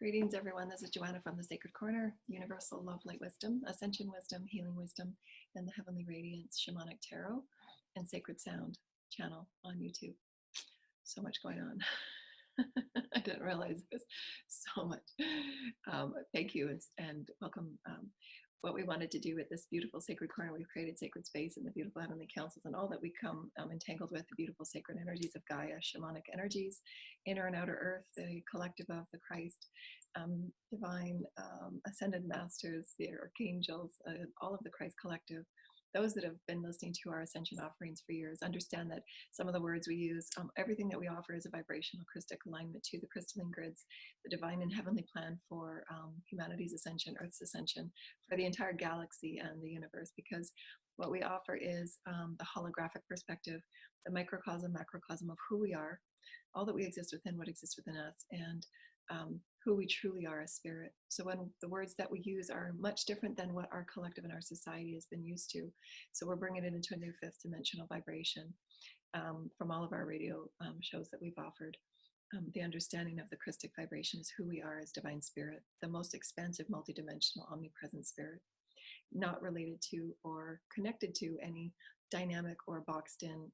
Greetings, everyone. This is Joanna from the Sacred Corner, Universal Love, Light Wisdom, Ascension Wisdom, Healing Wisdom, and the Heavenly Radiance Shamanic Tarot and Sacred Sound channel on YouTube. So much going on. I didn't realize it was so much. Thank you and welcome. What we wanted to do with this beautiful sacred corner, we've created sacred space in the beautiful heavenly councils and all that we come entangled with, the beautiful sacred energies of Gaia, shamanic energies, inner and outer earth, the collective of the Christ, divine ascended masters, the archangels, all of the Christ collective. Those that have been listening to our ascension offerings for years understand that some of the words we use, everything that we offer is a vibrational crystal alignment to the crystalline grids, the divine and heavenly plan for humanity's ascension, Earth's ascension, for the entire galaxy and the universe, because what we offer is the holographic perspective, the microcosm, macrocosm of who we are, all that we exist within, what exists within us, and who we truly are as spirit. So when the words that we use are much different than what our collective and our society has been used to. So we're bringing it into a new fifth dimensional vibration from all of our radio shows that we've offered. The understanding of the Christic vibration is who we are as divine spirit, the most expansive, multidimensional, omnipresent spirit, not related to or connected to any dynamic or boxed in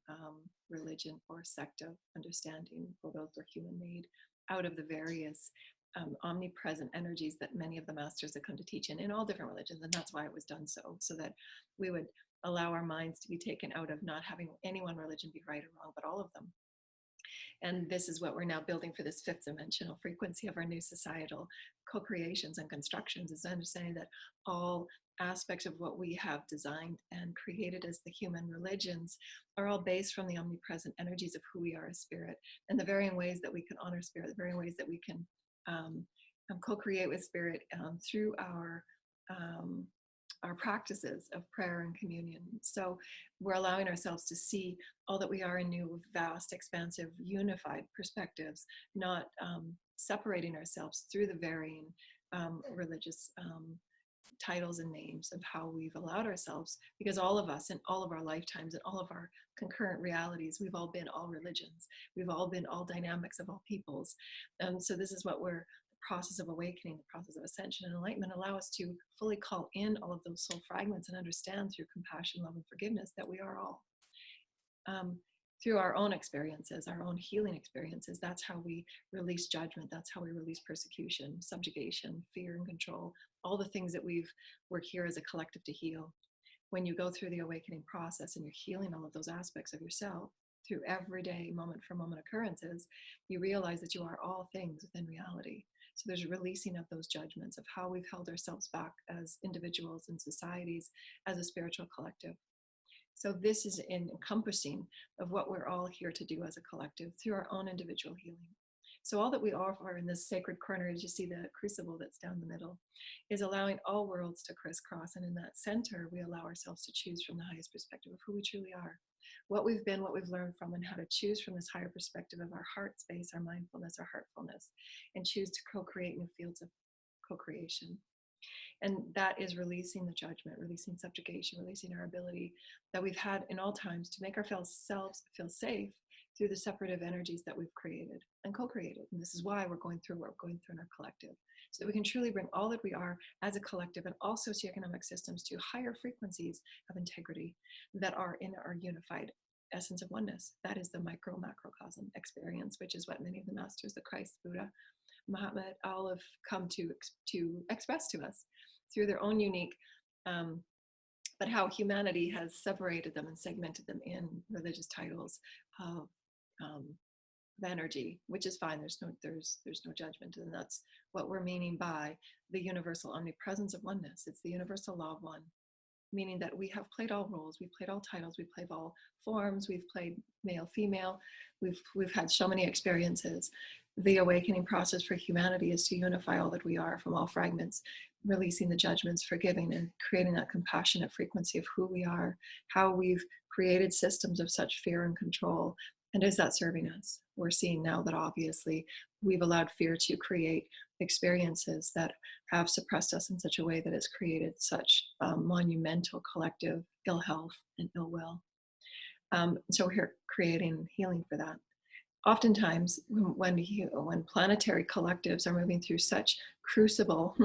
religion or sect of understanding, for those are human made, out of the various omnipresent energies that many of the masters have come to teach in all different religions. And that's why it was done so that we would allow our minds to be taken out of not having any one religion be right or wrong, but all of them. And this is what we're now building for this fifth dimensional frequency of our new societal co-creations and constructions, is understanding that all aspects of what we have designed and created as the human religions are all based from the omnipresent energies of who we are as spirit, and the varying ways that we can honor spirit, the varying ways that we can co-create with spirit through our practices of prayer and communion. So we're allowing ourselves to see all that we are in new, vast, expansive, unified perspectives, not separating ourselves through the varying religious titles and names of how we've allowed ourselves, because all of us in all of our lifetimes and all of our concurrent realities, we've all been all religions, we've all been all dynamics of all peoples. So this is what we're, the process of awakening, the process of ascension and enlightenment, allow us to fully call in all of those soul fragments and understand through compassion, love, and forgiveness that we are all. Through our own experiences, our own healing experiences, that's how we release judgment, that's how we release persecution, subjugation, fear and control, all the things that we're here as a collective to heal. When you go through the awakening process and you're healing all of those aspects of yourself through everyday moment for moment occurrences, you realize that you are all things within reality. So there's a releasing of those judgments of how we've held ourselves back as individuals and societies, as a spiritual collective. So this is an encompassing of what we're all here to do as a collective through our own individual healing. So all that we offer in this sacred corner, as you see the crucible that's down the middle, is allowing all worlds to crisscross. And in that center, we allow ourselves to choose from the highest perspective of who we truly are, what we've been, what we've learned from, and how to choose from this higher perspective of our heart space, our mindfulness, our heartfulness, and choose to co-create new fields of co-creation. And that is releasing the judgment, releasing subjugation, releasing our ability that we've had in all times to make ourselves feel safe through the separative energies that we've created and co-created. And this is why we're going through what we're going through in our collective, so that we can truly bring all that we are as a collective and all socioeconomic systems to higher frequencies of integrity that are in our unified essence of oneness. That is the micro-macrocosm experience, which is what many of the masters, the Christ, Buddha, Muhammad, all have come to express to us through their own unique, but how humanity has separated them and segmented them in religious titles of energy, which is fine. There's no judgment, and that's what we're meaning by the universal omnipresence of oneness. It's the universal law of one, meaning that we have played all roles, we've played all titles, we've played all forms, we've played male, female, we've had so many experiences. The awakening process for humanity is to unify all that we are from all fragments, releasing the judgments, forgiving, and creating that compassionate frequency of who we are, how we've created systems of such fear and control. And is that serving us? We're seeing now that obviously we've allowed fear to create experiences that have suppressed us in such a way that has created such monumental collective ill health and ill will. So we're here creating healing for that. oftentimes when planetary collectives are moving through such crucible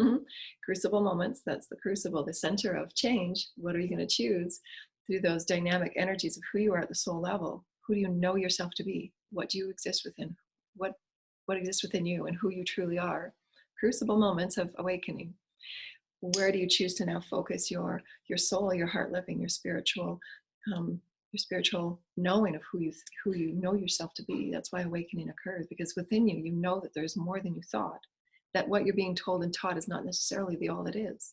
crucible moments, that's the crucible, the center of change, what are you going to choose through those dynamic energies of who you are at the soul level? Who do you know yourself to be? What do you exist within? What exists within you and who you truly are? Crucible moments of awakening. Where do you choose to now focus your soul, your heart living, um, your spiritual knowing of who you know yourself to be? That's why awakening occurs, because within you, you know that there's more than you thought. That what you're being told and taught is not necessarily the all it is.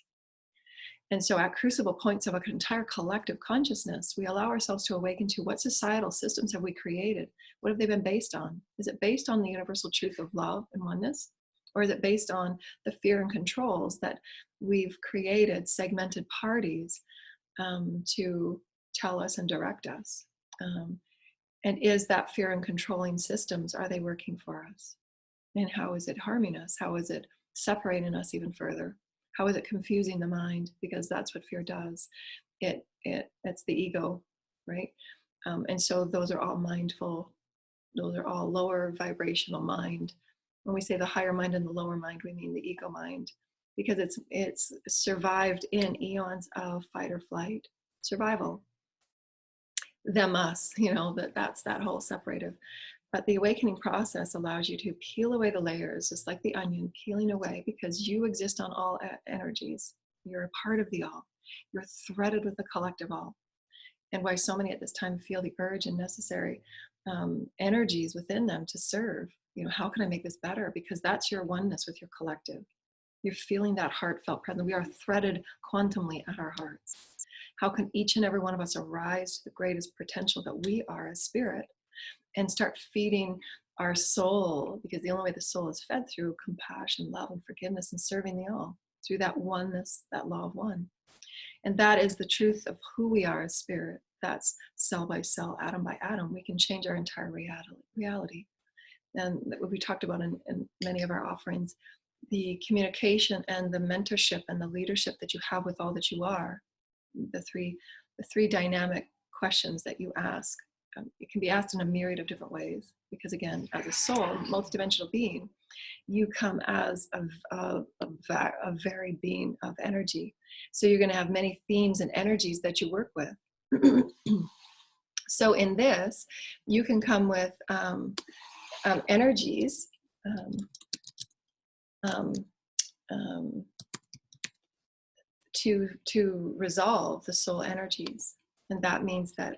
And so at crucible points of an entire collective consciousness, we allow ourselves to awaken to what societal systems have we created? What have they been based on? Is it based on the universal truth of love and oneness? Or is it based on the fear and controls that we've created, segmented parties to tell us and direct us? And is that fear and controlling systems, are they working for us? And how is it harming us? How is it separating us even further? How is it confusing the mind? Because that's what fear does. It's the ego, right? And so those are all mindful. Those are all lower vibrational mind. When we say the higher mind and the lower mind, we mean the ego mind, because it's survived in eons of fight or flight survival. Them, us, that's that whole separative. But the awakening process allows you to peel away the layers, just like the onion peeling away, because you exist on all energies. You're a part of the all. You're threaded with the collective all. And why so many at this time feel the urge and necessary energies within them to serve. How can I make this better? Because that's your oneness with your collective. You're feeling that heartfelt presence. We are threaded quantumly at our hearts. How can each and every one of us arise to the greatest potential that we are as spirit and start feeding our soul? Because the only way the soul is fed through compassion, love, and forgiveness, and serving the all, through that oneness, that law of one. And that is the truth of who we are as spirit. That's cell by cell, atom by atom. We can change our entire reality. And what we talked about in many of our offerings, the communication and the mentorship and the leadership that you have with all that you are, the three dynamic questions that you ask. It can be asked in a myriad of different ways, because again, as a soul, multidimensional being, you come as a varied being of energy. So you're going to have many themes and energies that you work with. So in this, you can come with energies to resolve the soul energies. And that means that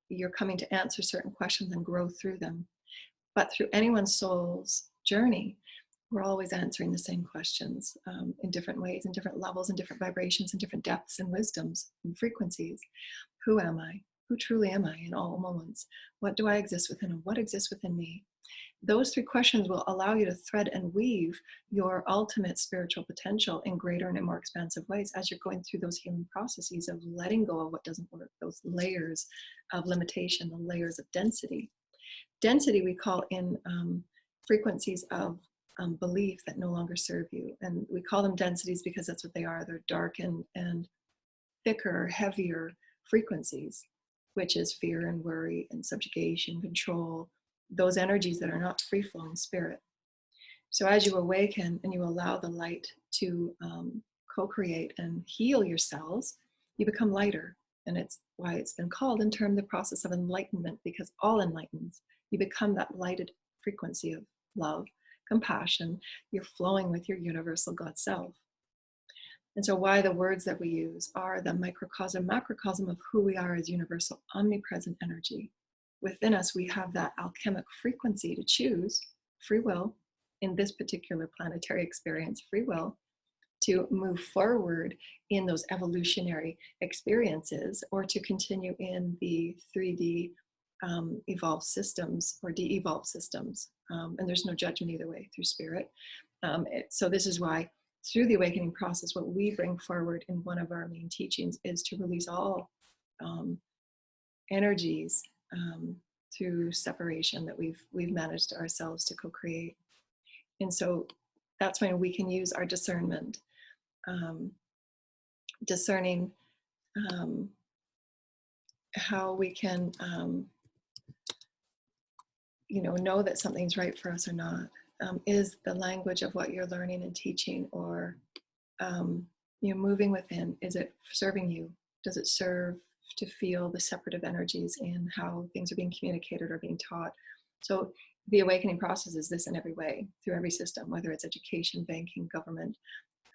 you're coming to answer certain questions and grow through them. But through anyone's soul's journey, we're always answering the same questions in different ways, in different levels, in different vibrations, in different depths and wisdoms and frequencies. Who am I? Who truly am I in all moments? What do I exist within, and what exists within me? Those three questions will allow you to thread and weave your ultimate spiritual potential in greater and in more expansive ways as you're going through those healing processes of letting go of what doesn't work, those layers of limitation, the layers of density. Density we call in frequencies of belief that no longer serve you. And we call them densities because that's what they are. They're dark and thicker, heavier frequencies, which is fear and worry and subjugation, control, those energies that are not free-flowing spirit. So as you awaken and you allow the light to co-create and heal your cells, you become lighter. And it's why it's been called in term the process of enlightenment, because all enlightens. You become that lighted frequency of love, compassion. You're flowing with your universal God self. And so why the words that we use are the microcosm, macrocosm of who we are as universal, omnipresent energy. Within us, we have that alchemic frequency to choose, free will, in this particular planetary experience, free will, to move forward in those evolutionary experiences, or to continue in the 3D evolved systems or de-evolved systems. And there's no judgment either way through spirit. So this is why through the awakening process, what we bring forward in one of our main teachings is to release all energies through separation that we've managed ourselves to co-create. And so that's when we can use our discernment, discerning how we can know that something's right for us or not. Is the language of what you're learning and teaching, or moving within, is it serving you? Does it serve to feel the separative energies in how things are being communicated or being taught? So the awakening process is this in every way, through every system, whether it's education, banking, government.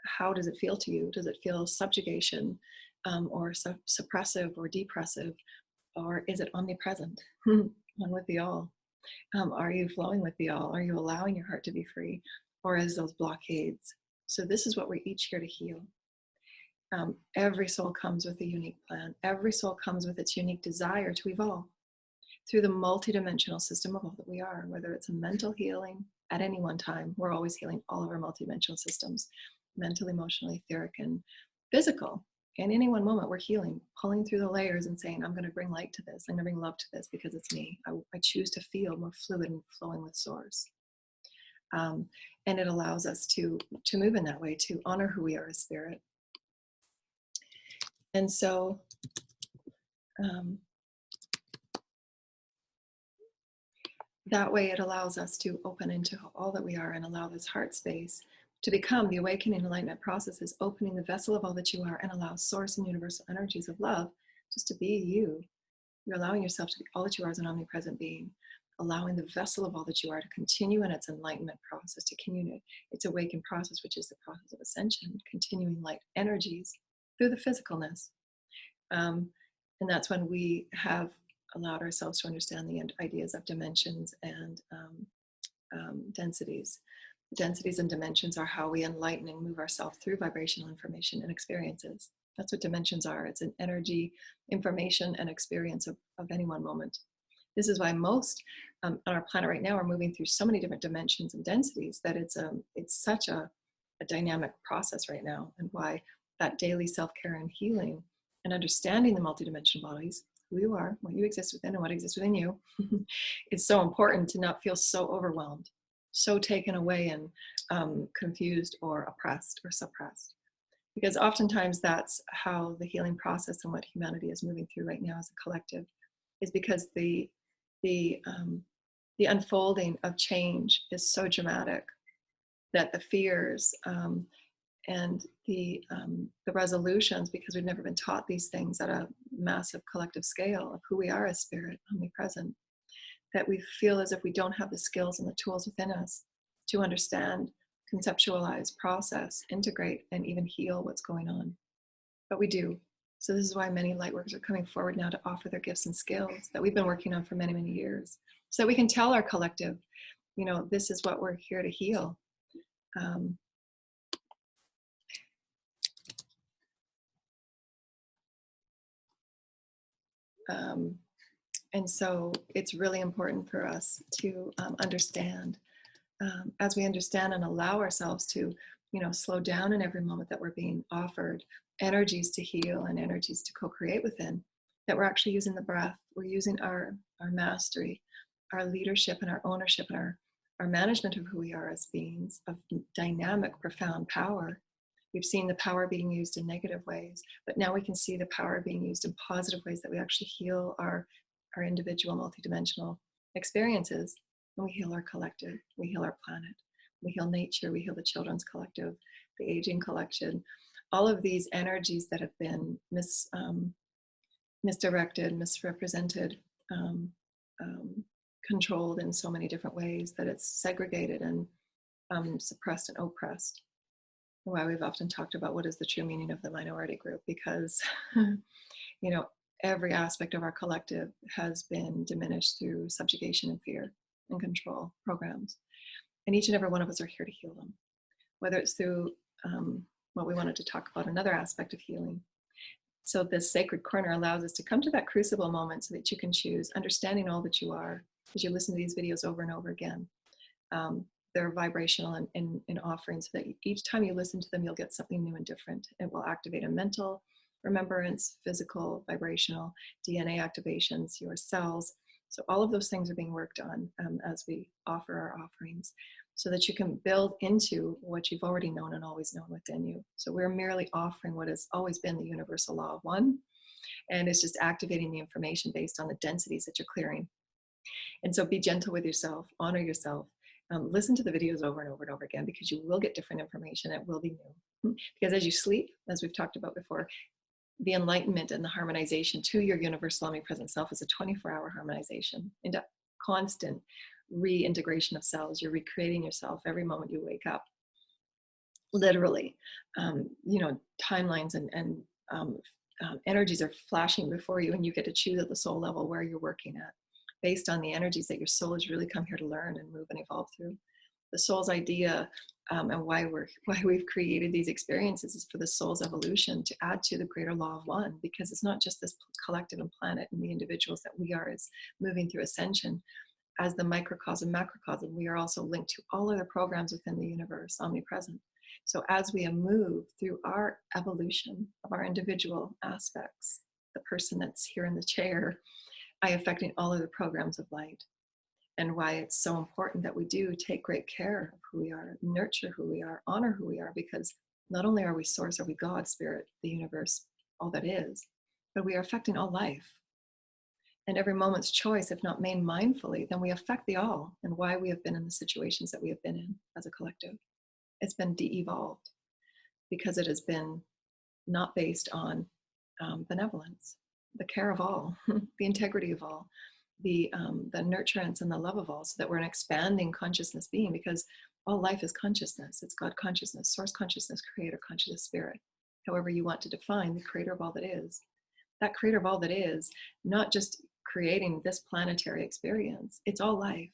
How does it feel to you? Does it feel subjugation, or suppressive or depressive? Or is it omnipresent, one with the all? Are you flowing with the all? Are you allowing your heart to be free? Or is those blockades? So this is what we're each here to heal. Every soul comes with a unique plan. Every soul comes with its unique desire to evolve through the multidimensional system of all that we are, whether it's a mental healing at any one time. We're always healing all of our multidimensional systems, mental, emotional, etheric, and physical. In any one moment, we're healing, pulling through the layers and saying, I'm going to bring light to this. I'm going to bring love to this because it's me. I choose to feel more fluid and flowing with source. And it allows us to move in that way, to honor who we are as spirit. And so that way it allows us to open into all that we are and allow this heart space to become the awakening enlightenment process, is opening the vessel of all that you are and allow source and universal energies of love just to be you. You're allowing yourself to be all that you are as an omnipresent being, allowing the vessel of all that you are to continue in its enlightenment process, to continue its awakened process, which is the process of ascension, continuing light energies through the physicalness. And that's when we have allowed ourselves to understand the ideas of dimensions and densities. The densities and dimensions are how we enlighten and move ourselves through vibrational information and experiences. That's what dimensions are. It's an energy, information, and experience of any one moment. This is why most on our planet right now are moving through so many different dimensions and densities that it's such a dynamic process right now, and why that daily self-care and healing and understanding the multidimensional bodies, who you are, what you exist within, and what exists within you, is so important to not feel so overwhelmed, so taken away and confused or oppressed or suppressed. Because oftentimes that's how the healing process and what humanity is moving through right now as a collective, is because the unfolding of change is so dramatic that the fears and the resolutions, because we've never been taught these things at a massive collective scale of who we are as spirit, omnipresent, that we feel as if we don't have the skills and the tools within us to understand, conceptualize, process, integrate, and even heal what's going on. But we do. So this is why many lightworkers are coming forward now to offer their gifts and skills that we've been working on for many, many years, so that we can tell our collective, this is what we're here to heal. And so it's really important for us to understand, as we understand and allow ourselves to, slow down in every moment that we're being offered energies to heal and energies to co-create within, that we're actually using the breath, we're using our mastery, our leadership and our ownership and our management of who we are as beings of dynamic, profound power. We've seen the power being used in negative ways, but now we can see the power being used in positive ways, that we actually heal our individual multidimensional experiences, and we heal our collective, we heal our planet, we heal nature, we heal the children's collective, the aging collection, all of these energies that have been misdirected, misrepresented, controlled in so many different ways that it's segregated and suppressed and oppressed. Why we've often talked about what is the true meaning of the minority group, because every aspect of our collective has been diminished through subjugation and fear and control programs. And each and every one of us are here to heal them, whether it's through what we wanted to talk about, another aspect of healing. So this sacred corner allows us to come to that crucible moment so that you can choose, understanding all that you are, as you listen to these videos over and over again. They're vibrational in offerings, so that each time you listen to them, you'll get something new and different. It will activate a mental remembrance, physical, vibrational, DNA activations, your cells. So all of those things are being worked on as we offer our offerings, so that you can build into what you've already known and always known within you. So we're merely offering what has always been the universal law of one, and it's just activating the information based on the densities that you're clearing. And so be gentle with yourself, honor yourself. Listen to the videos over and over and over again, because you will get different information. It will be new. Because as you sleep, as we've talked about before, the enlightenment and the harmonization to your universal omnipresent self is a 24-hour harmonization into constant reintegration of cells. You're recreating yourself every moment you wake up, literally. Timelines and energies are flashing before you, and you get to choose at the soul level where you're working at, based on the energies that your soul has really come here to learn and move and evolve through. The soul's idea, and why we've created these experiences, is for the soul's evolution to add to the greater law of one, because it's not just this collective and planet and the individuals that we are as moving through ascension. As the microcosm, macrocosm, we are also linked to all other programs within the universe, omnipresent. So as we move through our evolution of our individual aspects, the person that's here in the chair, I affecting all of the programs of light. And why it's so important that we do take great care of who we are, nurture who we are, honor who we are, because not only are we source, are we God, spirit, the universe, all that is, but we are affecting all life. And every moment's choice, if not made mindfully, then we affect the all, and why we have been in the situations that we have been in as a collective. It's been de-evolved because it has been not based on benevolence, the care of all, the integrity of all, the nurturance and the love of all, so that we're an expanding consciousness being, because all life is consciousness. It's God consciousness, source consciousness, creator consciousness, spirit, however you want to define the creator of all that is. That creator of all that is, not just creating this planetary experience, it's all life,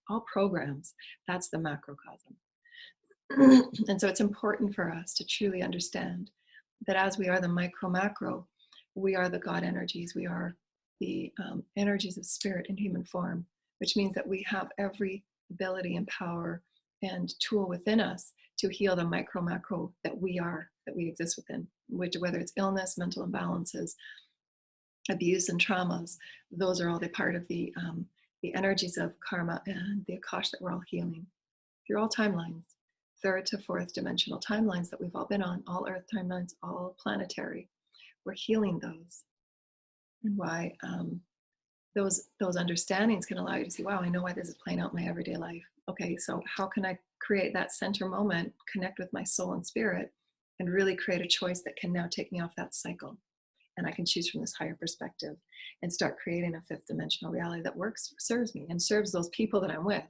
all programs. That's the macrocosm. And so it's important for us to truly understand that as we are the micro-macro, we are the God energies. We are the energies of spirit in human form, which means that we have every ability and power and tool within us to heal the micro-macro that we are, that we exist within, which, whether it's illness, mental imbalances, abuse and traumas, those are all the part of the energies of karma and the Akash that we're all healing through all timelines, third to fourth dimensional timelines that we've all been on, all earth timelines, all planetary. We're healing those. And why those understandings can allow you to see, wow, I know why this is playing out in my everyday life. Okay, so how can I create that center moment, connect with my soul and spirit, and really create a choice that can now take me off that cycle? And I can choose from this higher perspective and start creating a fifth dimensional reality that works, serves me, and serves those people that I'm with.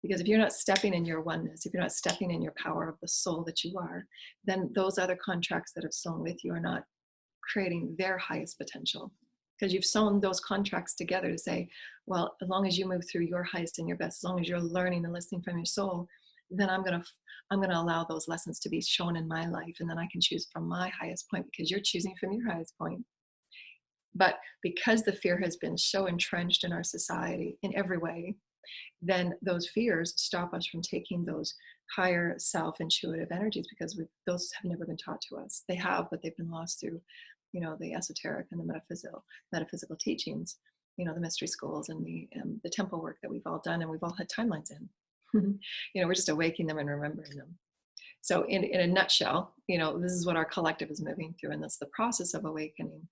Because if you're not stepping in your oneness, if you're not stepping in your power of the soul that you are, then those other contracts that have sown with you are not creating their highest potential. Because you've sewn those contracts together to say, well, as long as you move through your highest and your best, as long as you're learning and listening from your soul, then I'm gonna allow those lessons to be shown in my life, and then I can choose from my highest point, because you're choosing from your highest point. But because the fear has been so entrenched in our society in every way, then those fears stop us from taking those higher self-intuitive energies, because those have never been taught to us. They have, but they've been lost through, the esoteric and the metaphysical teachings, the mystery schools and the temple work that we've all done, and we've all had timelines in. We're just awakening them and remembering them. So in a nutshell, this is what our collective is moving through, and that's the process of awakening.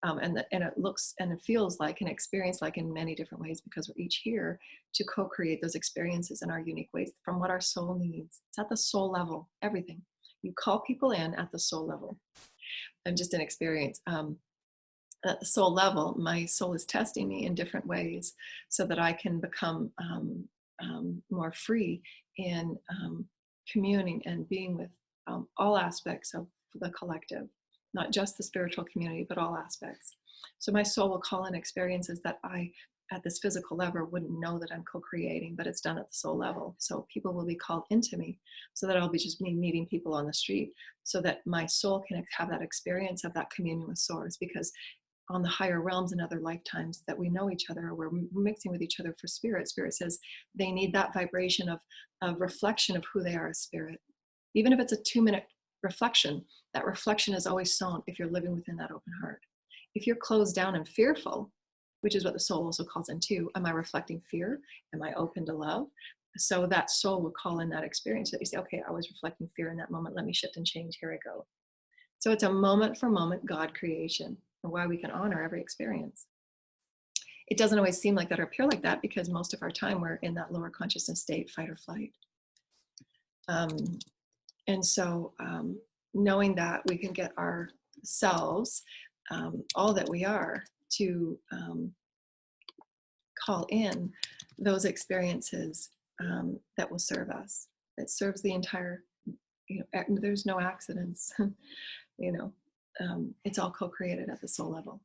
And it looks and it feels like and experienced like in many different ways, because we're each here to co-create those experiences in our unique ways from what our soul needs. It's at the soul level, everything. You call people in at the soul level. I'm just an experience. At the soul level, my soul is testing me in different ways so that I can become more free in communing and being with all aspects of the collective, not just the spiritual community, but all aspects. So my soul will call in experiences that I, at this physical level, wouldn't know that I'm co-creating, but it's done at the soul level. So people will be called into me, so that I'll be just meeting people on the street, so that my soul can have that experience of that communion with source. Because on the higher realms and other lifetimes that we know each other, we're mixing with each other for spirit. Spirit says they need that vibration of reflection of who they are as spirit. Even if it's a 2-minute reflection, that reflection is always sown if you're living within that open heart. If you're closed down and fearful, which is what the soul also calls into, am I reflecting fear? Am I open to love? So that soul will call in that experience that you say, okay, I was reflecting fear in that moment. Let me shift and change. Here I go. So it's a moment for moment God creation, and why we can honor every experience. It doesn't always seem like that or appear like that because most of our time we're in that lower consciousness state, fight or flight. And so knowing that we can get ourselves, all that we are, to call in those experiences that will serve us. It serves the entire, there's no accidents, it's all co-created at the soul level.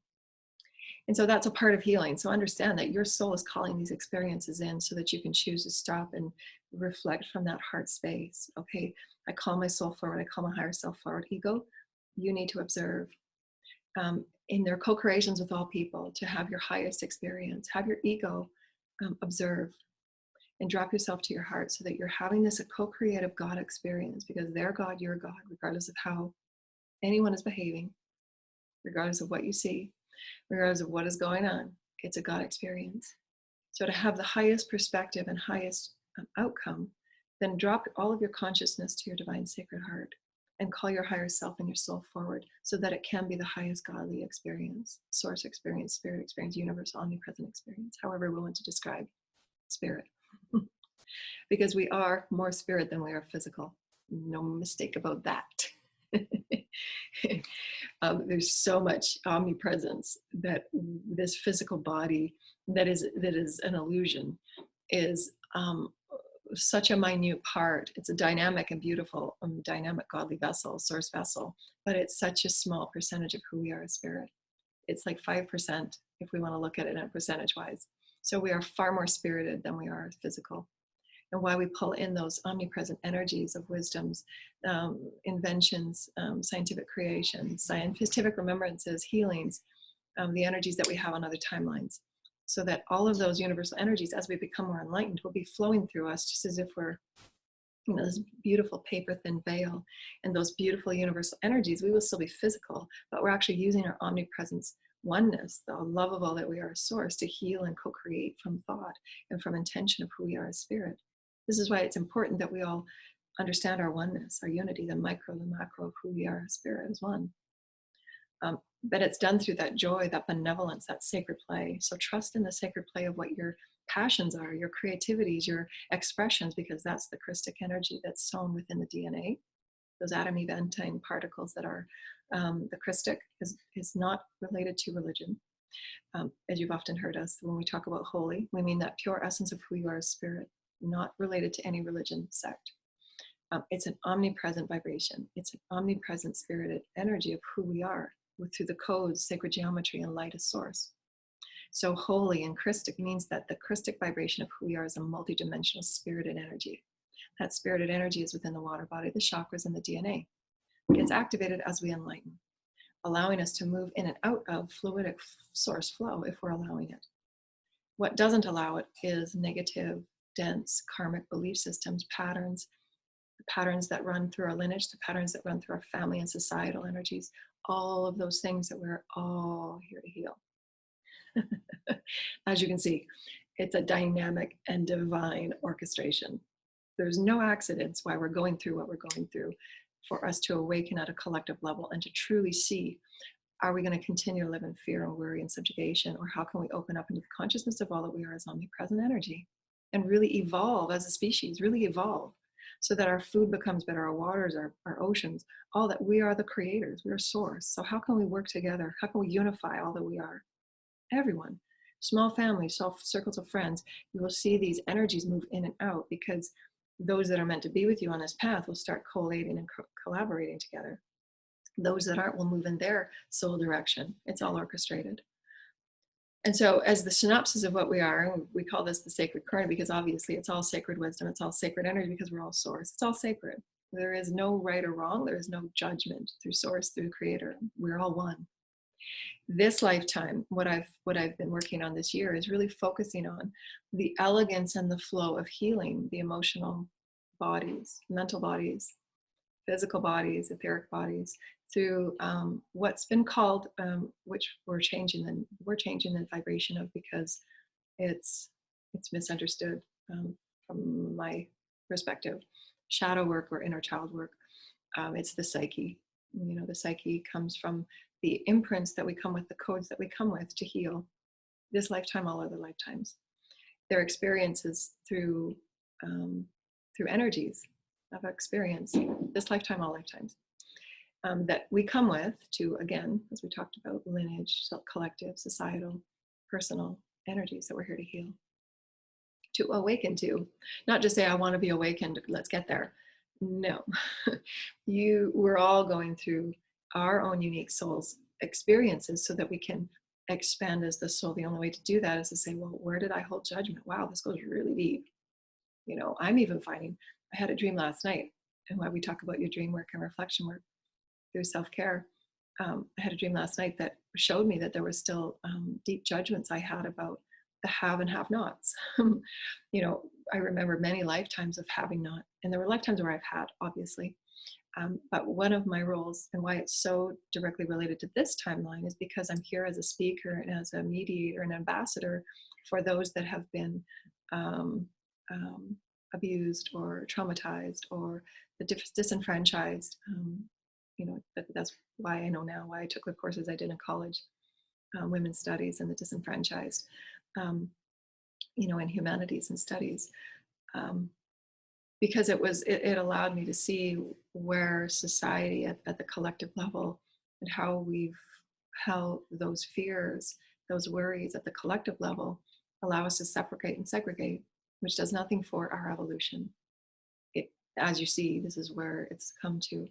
And so that's a part of healing. So understand that your soul is calling these experiences in so that you can choose to stop and reflect from that heart space. Okay, I call my soul forward. I call my higher self forward. Ego, you need to observe. In their co-creations with all people, to have your highest experience, have your ego observe and drop yourself to your heart so that you're having this a co-creative God experience, because they're God, you're God, regardless of how anyone is behaving, regardless of what you see, regardless of what is going on. It's a God experience. So to have the highest perspective and highest outcome, then drop all of your consciousness to your divine sacred heart and call your higher self and your soul forward so that it can be the highest godly experience, source experience, spirit experience, universe, omnipresent experience, however we want to describe spirit. Because we are more spirit than we are physical. No mistake about that. There's so much omnipresence that this physical body that is an illusion is such a minute part. It's a dynamic and beautiful, dynamic godly vessel, source vessel, but it's such a small percentage of who we are as spirit. It's like 5% if we want to look at it in percentage wise. So we are far more spirited than we are physical. And why we pull in those omnipresent energies of wisdoms, inventions, scientific creations, scientific remembrances, healings, the energies that we have on other timelines. So that all of those universal energies, as we become more enlightened, will be flowing through us just as if we're this beautiful paper thin veil. And those beautiful universal energies, we will still be physical, but we're actually using our omnipresence, oneness, the love of all that we are as source, to heal and co-create from thought and from intention of who we are as spirit. This is why it's important that we all understand our oneness, our unity, the micro, the macro of who we are as spirit, as one. But it's done through that joy, that benevolence, that sacred play. So trust in the sacred play of what your passions are, your creativities, your expressions, because that's the Christic energy that's sown within the DNA. Those atom eventine particles that are the Christic is not related to religion. As you've often heard us, when we talk about holy, we mean that pure essence of who you are as spirit, not related to any religion, sect. It's an omnipresent vibration. It's an omnipresent spirited energy of who we are through the codes, sacred geometry, and light as source. So holy and Christic means that the Christic vibration of who we are is a multidimensional spirited energy. That spirited energy is within the water body, the chakras, and the DNA. It gets activated as we enlighten, allowing us to move in and out of fluidic source flow if we're allowing it. What doesn't allow it is negative, dense, karmic belief systems, patterns, the patterns that run through our lineage, the patterns that run through our family and societal energies, all of those things that we're all here to heal. As you can see, it's a dynamic and divine orchestration. There's no accidents why we're going through what we're going through, for us to awaken at a collective level and to truly see, are we going to continue to live in fear and worry and subjugation, or how can we open up into the consciousness of all that we are as omnipresent energy and really evolve as a species, really evolve, so that our food becomes better, our waters, our oceans, all that we are the creators, we are source. So how can we work together? How can we unify all that we are? Everyone, small families, small circles of friends, you will see these energies move in and out, because those that are meant to be with you on this path will start collating and collaborating together. Those that aren't will move in their soul direction. It's all orchestrated. And so as the synopsis of what we are, and we call this the sacred current, because obviously it's all sacred wisdom, it's all sacred energy, because we're all source. It's all sacred. There is no right or wrong. There is no judgment through source, through creator. We're all one. This lifetime, what I've been working on this year is really focusing on the elegance and the flow of healing the emotional bodies, mental bodies, physical bodies, etheric bodies, through what's been called, which we're changing the vibration of, because it's misunderstood from my perspective. Shadow work or inner child work. It's the psyche. The psyche comes from the imprints that we come with, the codes that we come with to heal. this lifetime, all other lifetimes. Their experiences through energies of experience, this lifetime, all lifetimes, that we come with to, again, as we talked about, lineage, collective, societal, personal energies that we're here to heal, to awaken to. Not just say, I want to be awakened, let's get there. No. We're all going through our own unique souls experiences so that we can expand as the soul. The only way to do that is to say, well, where did I hold judgment? Wow, this goes really deep. I'm even finding, I had a dream last night, and why we talk about your dream work and reflection work through self-care. I had a dream last night that showed me that there were still deep judgments I had about the have and have nots. I remember many lifetimes of having not, and there were lifetimes where I've had, obviously. But one of my roles, and why it's so directly related to this timeline, is because I'm here as a speaker and as a mediator and ambassador for those that have been abused or traumatized or the disenfranchised. That's why I know now why I took the courses I did in college, women's studies and the disenfranchised, in humanities and studies. Because it allowed me to see where society at the collective level, and how those fears, those worries at the collective level allow us to separate and segregate, which does nothing for our evolution. As you see, this is where it's come to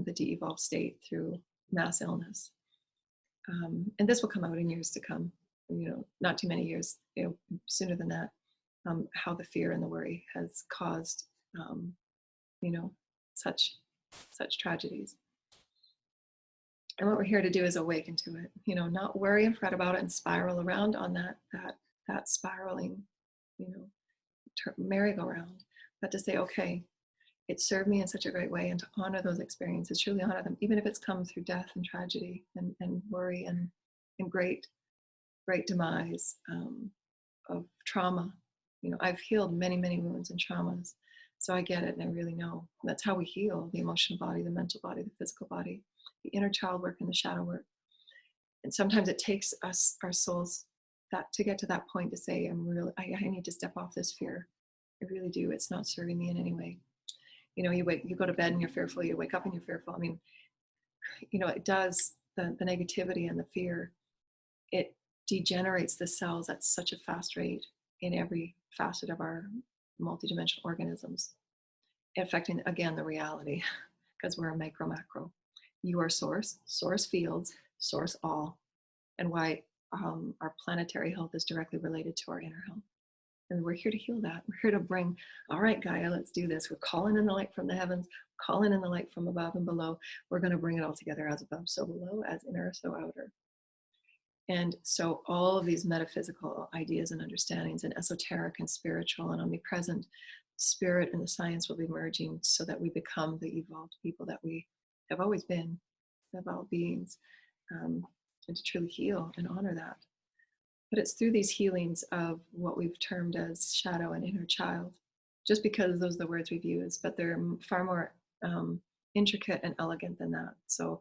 the de-evolved state through mass illness. And this will come out in years to come, not too many years, sooner than that. How the fear and the worry has caused, such tragedies. And what we're here to do is awaken to it, not worry and fret about it and spiral around on that spiraling, merry-go-round, but to say, okay, it served me in such a great way, and to honor those experiences, truly honor them, even if it's come through death and tragedy and worry and great demise of trauma. I've healed many, many wounds and traumas. So I get it, and I really know. That's how we heal the emotional body, the mental body, the physical body, the inner child work and the shadow work. And sometimes it takes us, our souls, that to get to that point to say, I need to step off this fear. I really do. It's not serving me in any way. You go to bed and you're fearful, you wake up and you're fearful. I mean, it does, the negativity and the fear, it degenerates the cells at such a fast rate in every facet of our multidimensional organisms, affecting, again, the reality, because we're a micro macro. You are source fields, source all, and why our planetary health is directly related to our inner health. And we're here to heal that. We're here to bring, all right, Gaia, let's do this. We're calling in the light from the heavens, calling in the light from above and below. We're going to bring it all together, as above, so below, as inner, so outer. And so all of these metaphysical ideas and understandings, and esoteric and spiritual and omnipresent, spirit and the science will be merging so that we become the evolved people that we have always been, evolved beings, and to truly heal and honor that. But it's through these healings of what we've termed as shadow and inner child, just because those are the words we've used, but they're far more intricate and elegant than that. So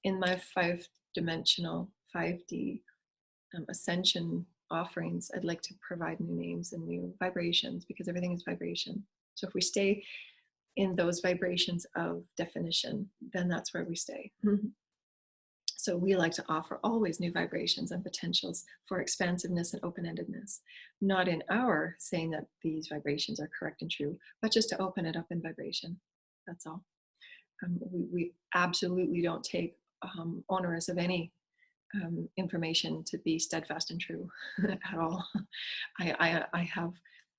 in my 5-dimensional, 5D ascension offerings, I'd like to provide new names and new vibrations, because everything is vibration. So if we stay in those vibrations of definition, then that's where we stay. So we like to offer always new vibrations and potentials for expansiveness and open-endedness, not in our saying that these vibrations are correct and true, but just to open it up in vibration. That's all. We absolutely don't take onerous of any information to be steadfast and true at all. I have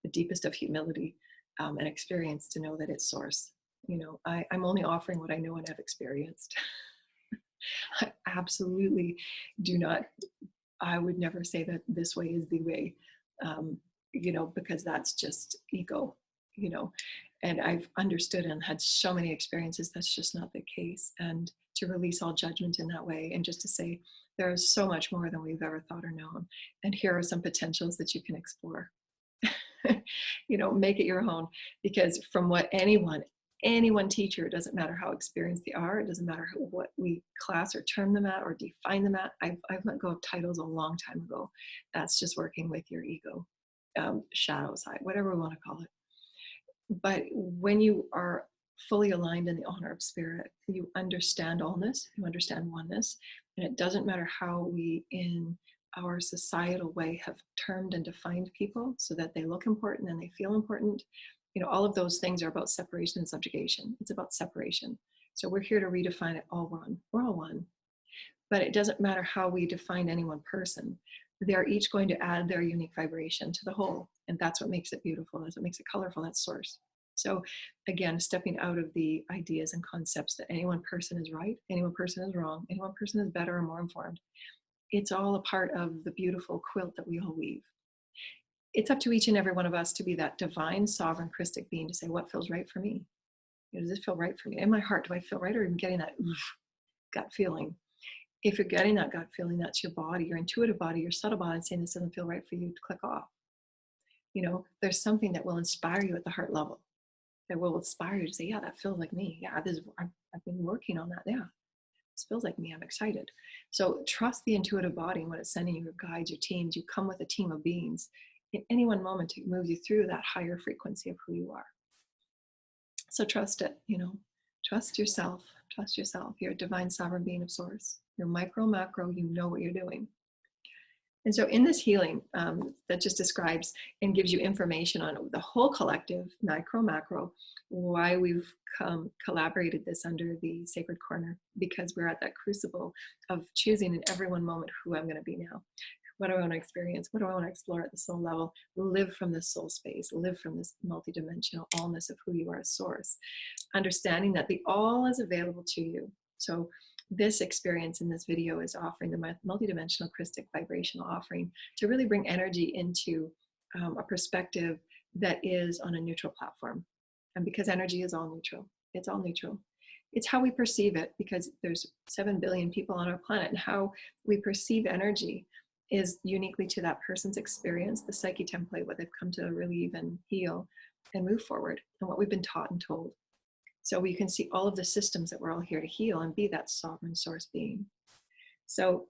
the deepest of humility and experience to know that it's source. I'm only offering what I know and have experienced. I absolutely do not, I would never say that this way is the way, because that's just ego, and I've understood and had so many experiences that's just not the case. And to release all judgment in that way, and just to say, there is so much more than we've ever thought or known. And here are some potentials that you can explore. Make it your own, because from what anyone any one teacher. It doesn't matter how experienced they are. It doesn't matter what we class or term them at or define them at. I've let go of titles a long time ago. That's just working with your ego, shadow side, whatever we want to call it. But when you are fully aligned in the honor of spirit, you understand allness, you understand oneness, and it doesn't matter how we in our societal way have termed and defined people so that they look important and they feel important. All of those things are about separation and subjugation. It's about separation. So we're here to redefine it all one. We're all one. But it doesn't matter how we define any one person. They're each going to add their unique vibration to the whole. And that's what makes it beautiful. That's what makes it colorful. That's source. So again, stepping out of the ideas and concepts that any one person is right, any one person is wrong, any one person is better or more informed. It's all a part of the beautiful quilt that we all weave. It's up to each and every one of us to be that divine, sovereign, Christic being to say, what feels right for me? Does this feel right for me? In my heart, do I feel right? Or am I getting that gut feeling? If you're getting that gut feeling, that's your body, your intuitive body, your subtle body saying this doesn't feel right for you, to click off. There's something that will inspire you at the heart level, that will inspire you to say, yeah, that feels like me. Yeah, I've been working on that. Yeah, this feels like me. I'm excited. So trust the intuitive body and what it's sending you, your guides, your teams. You come with a team of beings in any one moment to move you through that higher frequency of who you are. So trust it, trust yourself. Trust yourself. You're a divine sovereign being of source. You're micro, macro, you know what you're doing. And so in this healing that just describes and gives you information on the whole collective, micro, macro, why we've collaborated this under the Sacred Corner, because we're at that crucible of choosing in every one moment who I'm going to be now. What do I want to experience? What do I want to explore at the soul level? Live from this soul space, live from this multidimensional allness of who you are as source. Understanding that the all is available to you. So this experience in this video is offering the multidimensional Christic vibrational offering to really bring energy into a perspective that is on a neutral platform. And because energy is all neutral, it's all neutral. It's how we perceive it, because there's 7 billion people on our planet, and how we perceive energy is uniquely to that person's experience, the psyche template, what they've come to relieve and heal and move forward, and what we've been taught and told. So we can see all of the systems that we're all here to heal and be that sovereign source being. So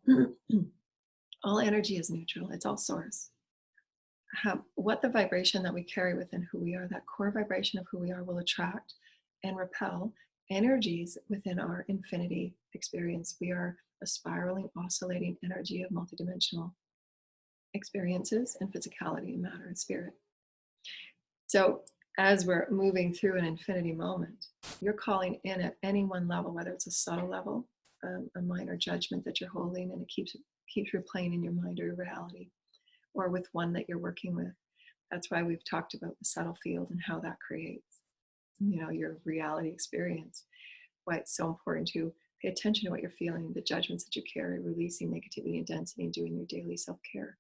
all energy is neutral. It's all source. What the vibration that we carry within who we are, that core vibration of who we are, will attract and repel energies within our infinity experience. We are a spiraling, oscillating energy of multidimensional experiences and physicality and matter and spirit. So as we're moving through an infinity moment, you're calling in at any one level, whether it's a subtle level, a minor judgment that you're holding, and it keeps replaying in your mind or your reality, or with one that you're working with. That's why we've talked about the subtle field and how that creates, your reality experience. Why it's so important to pay attention to what you're feeling, the judgments that you carry, releasing negativity and density, and doing your daily self-care.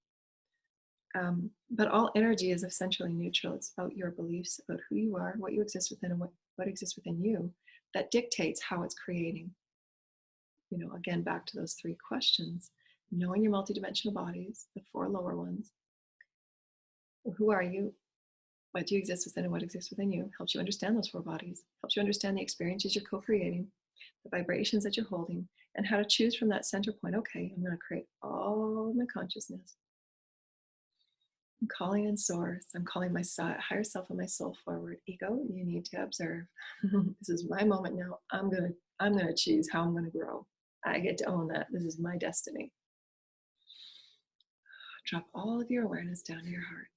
But all energy is essentially neutral. It's about your beliefs, about who you are, what you exist within, and what exists within you, that dictates how it's creating. Again, back to those 3 questions. Knowing your multidimensional bodies, the 4 lower ones. Who are you? What do you exist within, and what exists within you? Helps you understand those 4 bodies. Helps you understand the experiences you're co-creating, the vibrations that you're holding, and how to choose from that center point. Okay, I'm going to create all of my consciousness. I'm calling in source. I'm calling my higher self and my soul forward. Ego, you need to observe. This is my moment now. I'm gonna choose how I'm gonna grow. I get to own that. This is my destiny. Drop all of your awareness down to your heart.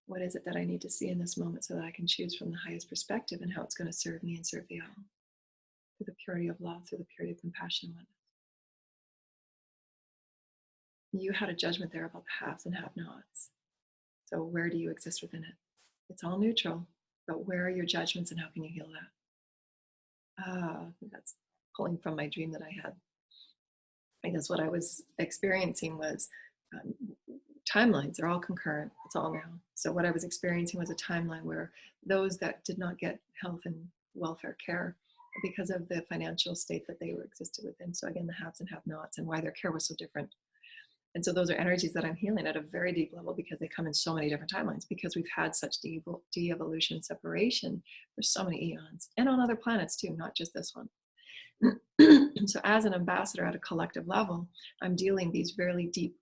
What is it that I need to see in this moment so that I can choose from the highest perspective and how it's going to serve me and serve the all? Through the purity of love, through the purity of compassion and oneness. You had a judgment there about the haves and have-nots. So where do you exist within it? It's all neutral, but where are your judgments and how can you heal that? That's pulling from my dream that I had. I guess what I was experiencing was timelines are all concurrent. It's all now. So what I was experiencing was a timeline where those that did not get health and welfare care because of the financial state that they were existed within. So again, the haves and have-nots, and why their care was so different. And so those are energies that I'm healing at a very deep level because they come in so many different timelines, because we've had such de-evolution separation for so many eons, and on other planets too, not just this one. So as an ambassador at a collective level, I'm dealing these very deep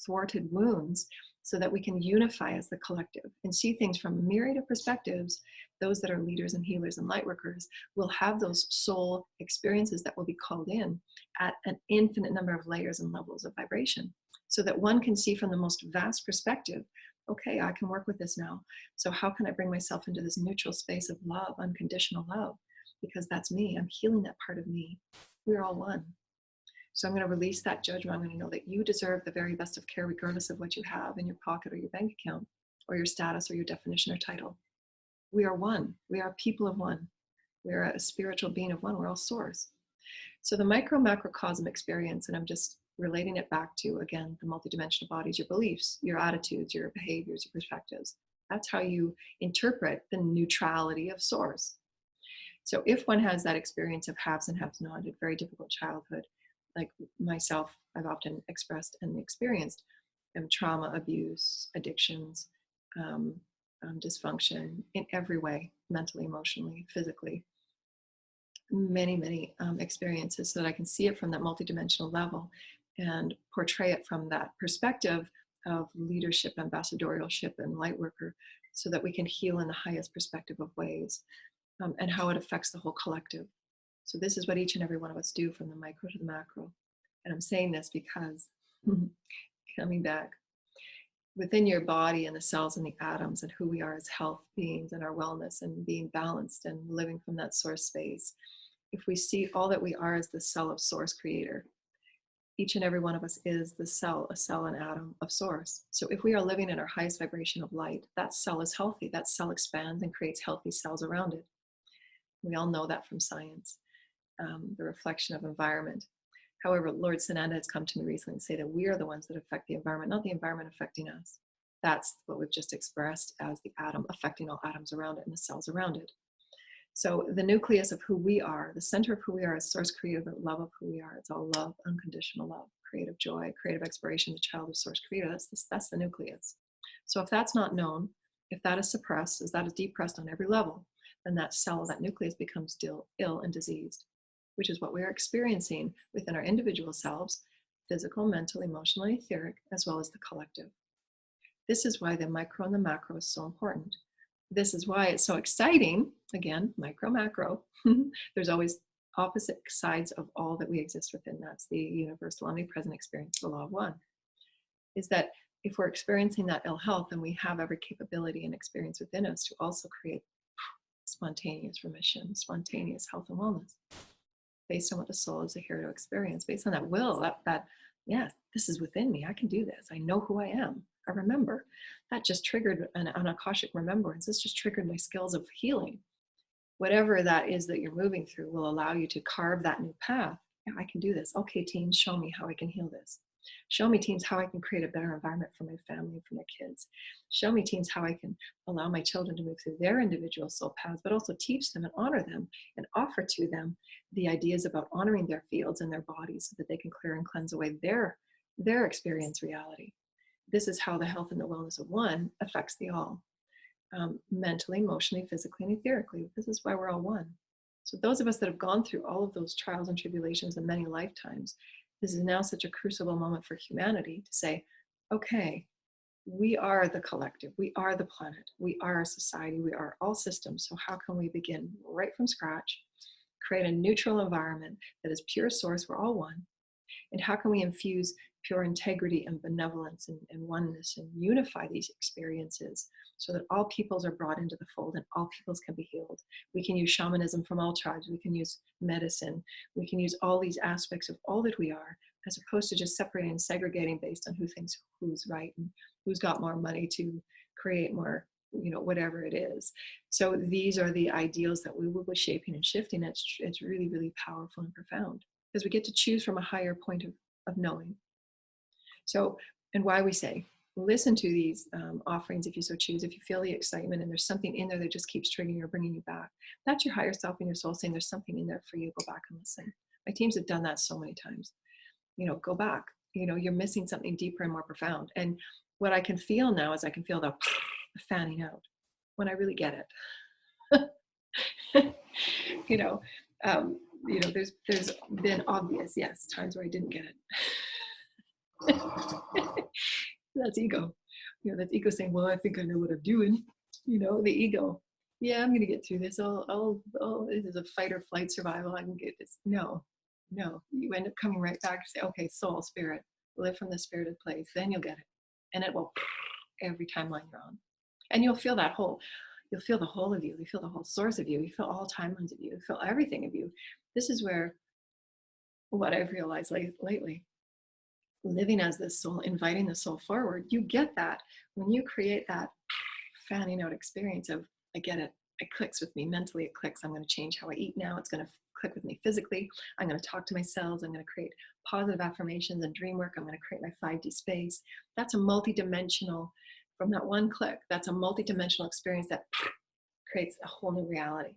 thwarted wounds so that we can unify as the collective and see things from a myriad of perspectives. Those that are leaders and healers and light workers will have those soul experiences that will be called in at an infinite number of layers and levels of vibration, so that one can see from the most vast perspective, okay, I can work with this now. So how can I bring myself into this neutral space of love, unconditional love? Because that's me. I'm healing that part of me. We're all one. So I'm going to release that judgment. I'm going to know that you deserve the very best of care, regardless of what you have in your pocket or your bank account or your status or your definition or title. We are one. We are people of one. We are a spiritual being of one. We're all source. So the micro macrocosm experience, and I'm just relating it back to, again, the multidimensional bodies, your beliefs, your attitudes, your behaviors, your perspectives. That's how you interpret the neutrality of source. So if one has that experience of haves and have not, a very difficult childhood, like myself, I've often expressed and experienced trauma, abuse, addictions, dysfunction in every way, mentally, emotionally, physically, many experiences, so that I can see it from that multidimensional level and portray it from that perspective of leadership, ambassadorialship, and light worker, so that we can heal in the highest perspective of ways, and how it affects the whole collective. So this is what each and every one of us do, from the micro to the macro. And I'm saying this because coming back within your body and the cells and the atoms and who we are as health beings and our wellness and being balanced and living from that source space, if we see all that we are as the cell of source creator, each and every one of us is the cell, a cell, an atom of source. So if we are living in our highest vibration of light, that cell is healthy. That cell expands and creates healthy cells around it. We all know that from science, the reflection of environment. However, Lord Sananda has come to me recently and say that we are the ones that affect the environment, not the environment affecting us. That's what we've just expressed as the atom affecting all atoms around it and the cells around it. So the nucleus of who we are, the center of who we are, is source creator, the love of who we are. It's all love, unconditional love, creative joy, creative exploration, the child of source creator. That's the nucleus. So if that's not known, if that is suppressed, if that is depressed on every level, then that cell, that nucleus becomes ill and diseased, which is what we are experiencing within our individual selves, physical, mental, emotional, etheric, as well as the collective. This is why the micro and the macro is so important. This is why it's so exciting. Again, micro, macro. There's always opposite sides of all that we exist within. That's the universal, omnipresent experience, the law of one. Is that if we're experiencing that ill health, then we have every capability and experience within us to also create spontaneous remission, spontaneous health and wellness, based on what the soul is here to experience, based on that will, that yes, this is within me. I can do this. I know who I am. I remember. That just triggered an Akashic remembrance. This just triggered my skills of healing. Whatever that is that you're moving through will allow you to carve that new path. Yeah, I can do this. Okay, teams, show me how I can heal this. Show me, teams, how I can create a better environment for my family, for my kids. Show me, teams, how I can allow my children to move through their individual soul paths, but also teach them and honor them and offer to them the ideas about honoring their fields and their bodies, so that they can clear and cleanse away their experience reality. This is how the health and the wellness of one affects the all, mentally, emotionally, physically, and etherically. This is why we're all one. So those of us that have gone through all of those trials and tribulations in many lifetimes, this is now such a crucible moment for humanity to say, okay, we are the collective, we are the planet, we are a society, we are all systems. So how can we begin right from scratch, create a neutral environment that is pure source, we're all one? And how can we infuse pure integrity and benevolence and oneness and unify these experiences so that all peoples are brought into the fold and all peoples can be healed? We can use shamanism from all tribes. We can use medicine. We can use all these aspects of all that we are, as opposed to just separating and segregating based on who thinks who's right and who's got more money to create more, whatever it is. So these are the ideals that we will be shaping and shifting. It's really, really powerful and profound, because we get to choose from a higher point of knowing. So, and why we say, listen to these offerings if you so choose. If you feel the excitement and there's something in there that just keeps triggering or bringing you back, that's your higher self and your soul saying there's something in there for you. Go back and listen. My teams have done that so many times. Go back. you're missing something deeper and more profound. And what I can feel now is I can feel the fanning out when I really get it. you know, there's been obvious, yes, times where I didn't get it. That's ego. That's ego saying, well, I think I know what I'm doing. The ego. Yeah, I'm gonna get through this. This is a fight or flight survival. I can get this. No. You end up coming right back to say, okay, soul, spirit, live from the spirited place. Then you'll get it. And it will every timeline you're on. And you'll feel the whole of you. You feel the whole source of you. You feel all timelines of you. You feel everything of you. This is where what I've realized lately, living as this soul, inviting the soul forward, you get that when you create that fanning out experience of, I get it. It clicks with me mentally. It clicks. I'm going to change how I eat now. It's going to click with me physically. I'm going to talk to my cells. I'm going to create positive affirmations and dream work. I'm going to create my 5D space. That's a multidimensional, from that one click, that's a multidimensional experience that creates a whole new reality.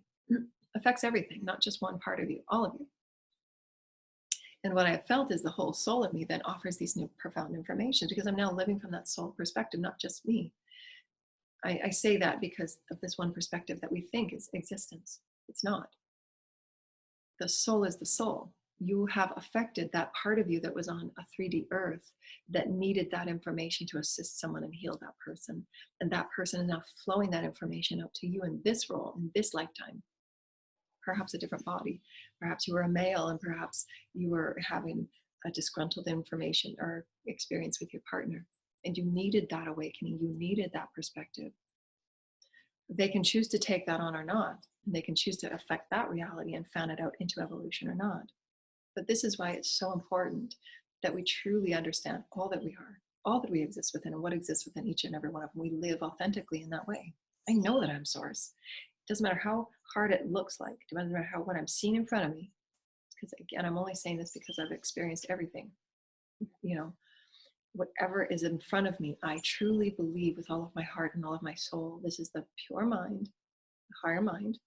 Affects everything, not just one part of you, all of you. And what I have felt is the whole soul of me then offers these new profound information, because I'm now living from that soul perspective, not just me. I say that because of this one perspective that we think is existence. It's not. The soul is the soul. You have affected that part of you that was on a 3D earth that needed that information to assist someone and heal that person. And that person is now flowing that information out to you in this role, in this lifetime. Perhaps a different body. Perhaps you were a male and perhaps you were having a disgruntled information or experience with your partner. And you needed that awakening. You needed that perspective. They can choose to take that on or not. And they can choose to affect that reality and fan it out into evolution or not. But this is why it's so important that we truly understand all that we are, all that we exist within, and what exists within each and every one of them. We live authentically in that way. I know that I'm source. It doesn't matter how hard it looks like. It doesn't matter what I'm seeing in front of me. Because again, I'm only saying this because I've experienced everything. Whatever is in front of me, I truly believe with all of my heart and all of my soul, this is the pure mind, the higher mind,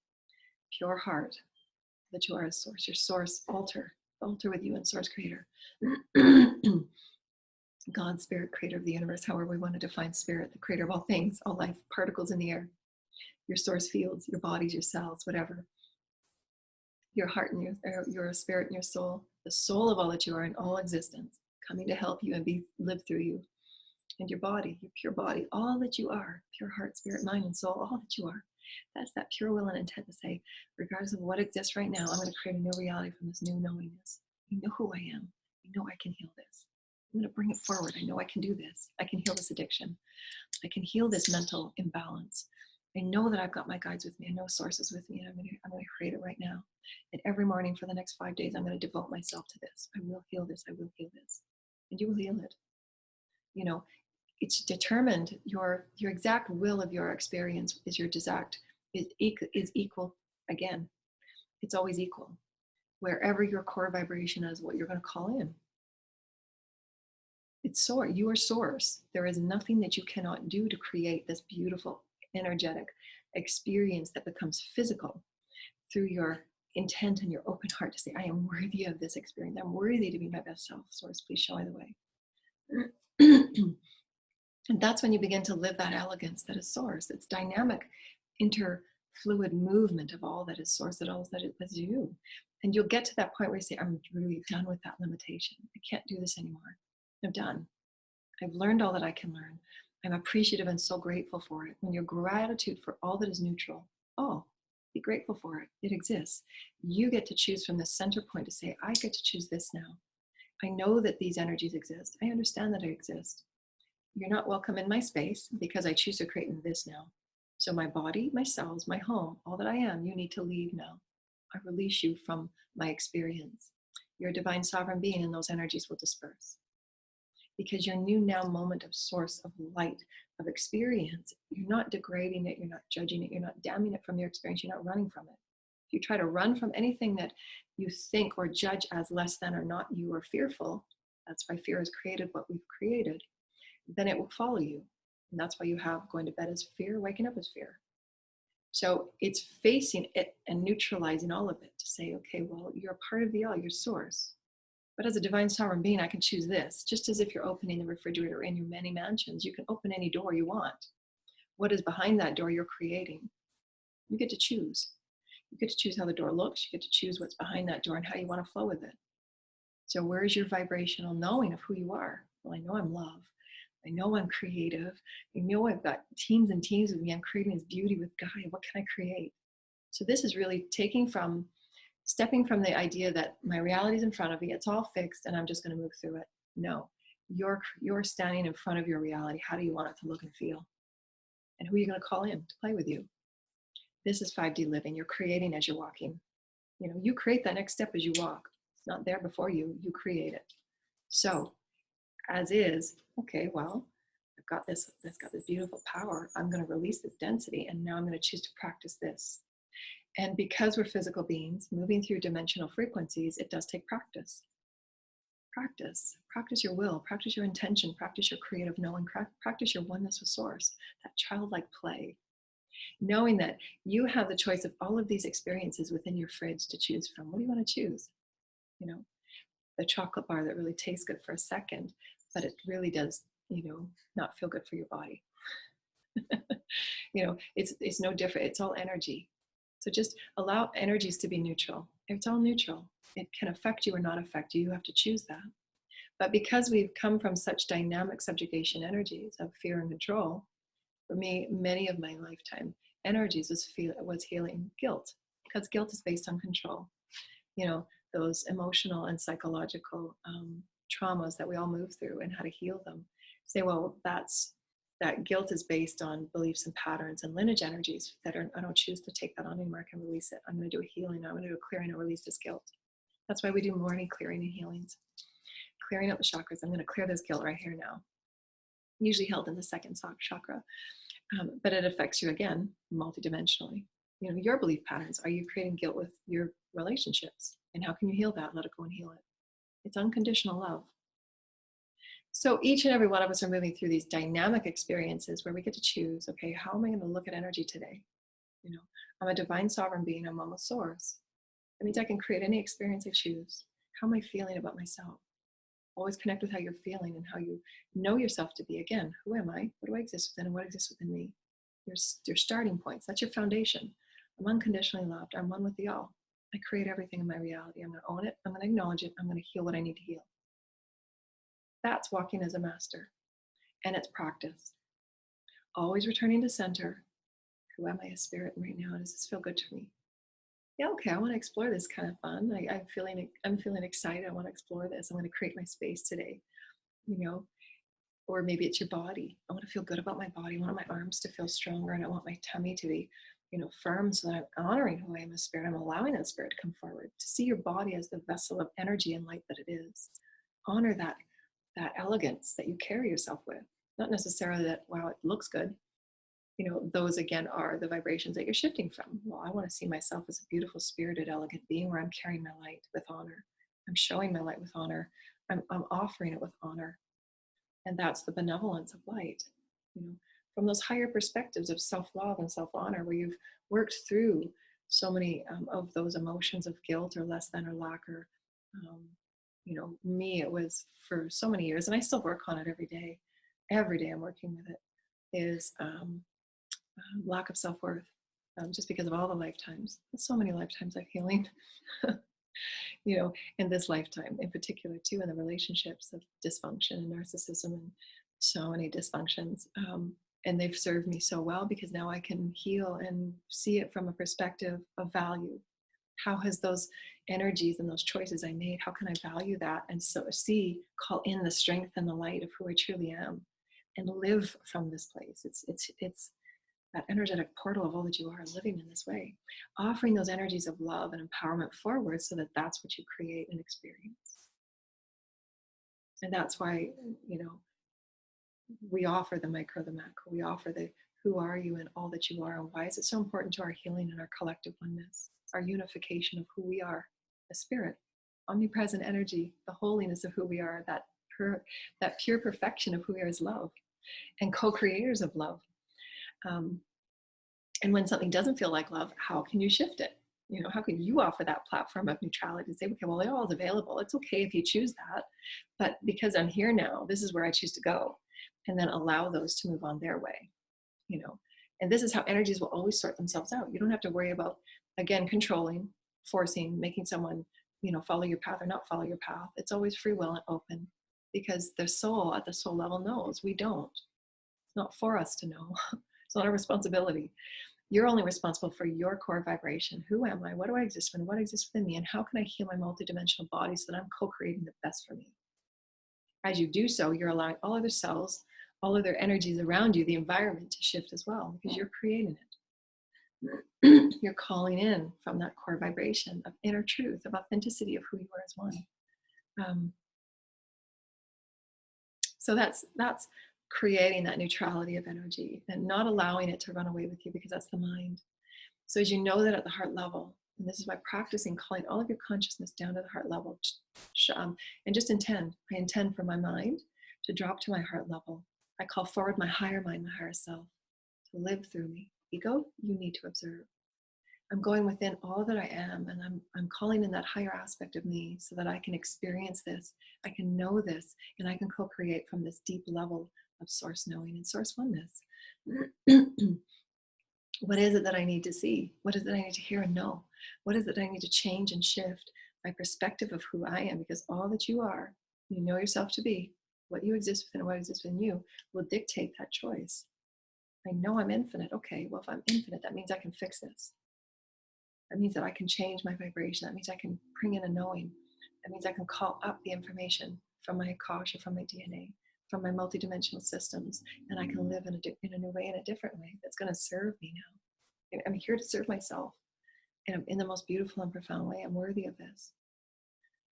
pure heart, that you are a source, your source altar with you and source creator. God, spirit, creator of the universe, however we want to define spirit, the creator of all things, all life, particles in the air, your source fields, your bodies, your cells, whatever. Your heart and your spirit and your soul, the soul of all that you are in all existence, coming to help you and live through you. And your body, your pure body, all that you are, pure heart, spirit, mind, and soul, all that you are. That's that pure will and intent to say, regardless of what exists right now, I'm going to create a new reality from this new knowingness. I know who I am. I know I can heal this. I'm going to bring it forward. I know I can do this. I can heal this addiction. I can heal this mental imbalance. I know that I've got my guides with me. I know source is with me, and I'm going to create it right now. And every morning for the next 5 days, I'm going to devote myself to this. I will heal this. I will heal this. And you will heal it. It's determined, your exact will of your experience is is equal. Again, it's always equal. Wherever your core vibration is, what you're going to call in. It's source. You are source. There is nothing that you cannot do to create this beautiful, energetic experience that becomes physical through your intent and your open heart to say, I am worthy of this experience. I'm worthy to be my best self. Source, please show me the way. And that's when you begin to live that elegance that is source. It's dynamic, interfluid movement of all that is source, that all that is you. And you'll get to that point where you say, I'm really done with that limitation. I can't do this anymore. I'm done. I've learned all that I can learn. I'm appreciative and so grateful for it. When your gratitude for all that is neutral, be grateful for it. It exists. You get to choose from the center point to say, I get to choose this now. I know that these energies exist. I understand that I exist. You're not welcome in my space because I choose to create in this now. So my body, my cells, my home, all that I am, you need to leave now. I release you from my experience. You're a divine sovereign being and those energies will disperse. Because your new now moment of source of light, of experience, you're not degrading it, you're not judging it, you're not damning it from your experience, you're not running from it. If you try to run from anything that you think or judge as less than or not you or fearful, that's why fear has created what we've created, then it will follow you. And that's why you have going to bed as fear, waking up as fear. So it's facing it and neutralizing all of it to say, okay, well, you're a part of the all, you're source. But as a divine sovereign being, I can choose this. Just as if you're opening the refrigerator in your many mansions, you can open any door you want. What is behind that door you're creating? You get to choose. You get to choose how the door looks. You get to choose what's behind that door and how you want to flow with it. So where's your vibrational knowing of who you are? Well, I know I'm love. I know I'm creative. I know I've got teams and teams of me. I'm creating this beauty with Gaia. What can I create? So this is really stepping from the idea that my reality is in front of me, it's all fixed, and I'm just going to move through it. No, you're standing in front of your reality. How do you want it to look and feel? And who are you going to call in to play with you? This is 5D living. You're creating as you're walking. You create that next step as you walk. It's not there before you. You create it. So, as is, okay, well, I've got this beautiful power. I'm going to release this density, and now I'm going to choose to practice this. And because we're physical beings moving through dimensional frequencies, it does take practice. Practice your will, practice your intention, practice your creative knowing, practice your oneness with source, that childlike play. Knowing that you have the choice of all of these experiences within your fridge to choose from. What do you want to choose? The chocolate bar that really tastes good for a second, but it really does, not feel good for your body. It's no different. It's all energy. So just allow energies to be neutral. It's all neutral. It can affect you or not affect you. You have to choose that. But because we've come from such dynamic subjugation energies of fear and control, for me, many of my lifetime energies was healing guilt, because guilt is based on control. Those emotional and psychological traumas that we all move through, and how to heal them. Say, well, that guilt is based on beliefs and patterns and lineage energies I don't choose to take that on anymore. I can release it. I'm going to do a healing. I'm going to do a clearing and release this guilt. That's why we do morning clearing and healings. Clearing out the chakras. I'm going to clear this guilt right here now. Usually held in the second chakra. But it affects you again, multidimensionally. Your belief patterns. Are you creating guilt with your relationships? And how can you heal that? Let it go and heal it. It's unconditional love. So each and every one of us are moving through these dynamic experiences where we get to choose, okay, how am I going to look at energy today? I'm a divine sovereign being. I'm on the source. That means I can create any experience I choose. How am I feeling about myself? Always connect with how you're feeling and how you know yourself to be. Again, who am I? What do I exist within, and what exists within me? Your starting points. That's your foundation. I'm unconditionally loved. I'm one with the all. I create everything in my reality. I'm going to own it. I'm going to acknowledge it. I'm going to heal what I need to heal. That's walking as a master. And it's practice. Always returning to center. Who am I as spirit right now? Does this feel good to me? Yeah, okay, I want to explore this. Kind of fun. I'm feeling excited. I want to explore this. I'm going to create my space today. Or maybe it's your body. I want to feel good about my body. I want my arms to feel stronger, and I want my tummy to be, firm, so that I'm honoring who I am as spirit. I'm allowing that spirit to come forward, to see your body as the vessel of energy and light that it is. Honor that elegance that you carry yourself with. Not necessarily that, wow, it looks good. Those again are the vibrations that you're shifting from. Well, I want to see myself as a beautiful, spirited, elegant being where I'm carrying my light with honor. I'm showing my light with honor. I'm offering it with honor. And that's the benevolence of light. From those higher perspectives of self-love and self-honor, where you've worked through so many of those emotions of guilt or less than or lack, or me, it was for so many years, and I still work on it every day. Every day I'm working with it, is lack of self-worth, just because of all the lifetimes. So many lifetimes I've healing, in this lifetime in particular too, in the relationships of dysfunction and narcissism and so many dysfunctions. And they've served me so well, because now I can heal and see it from a perspective of value. How has those energies and those choices I made, how can I value that? And so call in the strength and the light of who I truly am, and live from this place. It's that energetic portal of all that you are, living in this way, offering those energies of love and empowerment forward, so that that's what you create and experience. And that's why, we offer the micro, the macro. We offer the who are you and all that you are, and why is it so important to our healing and our collective oneness, our unification of who we are, the spirit, omnipresent energy, the holiness of who we are, that pure perfection of who we are, is love, and co-creators of love. And when something doesn't feel like love, how can you shift it? You know, how can you offer that platform of neutrality and say, okay, well, they're all available. It's okay if you choose that. But because I'm here now, this is where I choose to go. And then allow those to move on their way, you know. And this is how energies will always sort themselves out. You don't have to worry about, again, controlling, forcing, making someone, you know, follow your path or not follow your path. It's always free will and open, because the soul at the soul level knows. We don't. It's not for us to know. It's not our responsibility. You're only responsible for your core vibration. Who am I? What do I exist in? What exists within me? And how can I heal my multidimensional body so that I'm co-creating the best for me? As you do so, you're allowing all other cells, all other energies around you, the environment, to shift as well, because you're creating it. You're calling in from that core vibration of inner truth, of authenticity, of who you are as one. So that's creating that neutrality of energy and not allowing it to run away with you, because that's the mind. So as you know that at the heart level, and this is by practicing calling all of your consciousness down to the heart level, and just intend. I intend for my mind to drop to my heart level. I call forward my higher mind, my higher self, to live through me. Ego, you need to observe. I'm going within all that I am, and I'm calling in that higher aspect of me so that I can experience this, I can know this, and I can co-create from this deep level of source knowing and source oneness. What is it that I need to see? What is it I need to hear and know? What is it I need to change and shift my perspective of who I am? Because all that you are, you know yourself to be, what you exist within and what exists within you will dictate that choice. I know I'm infinite. Okay, well, if I'm infinite, that means I can fix this. That means that I can change my vibration. That means I can bring in a knowing. That means I can call up the information from my Akasha, from my DNA, from my multidimensional systems, and I can live in a new way, in a different way that's going to serve me now. I'm here to serve myself in the most beautiful and profound way. I'm worthy of this.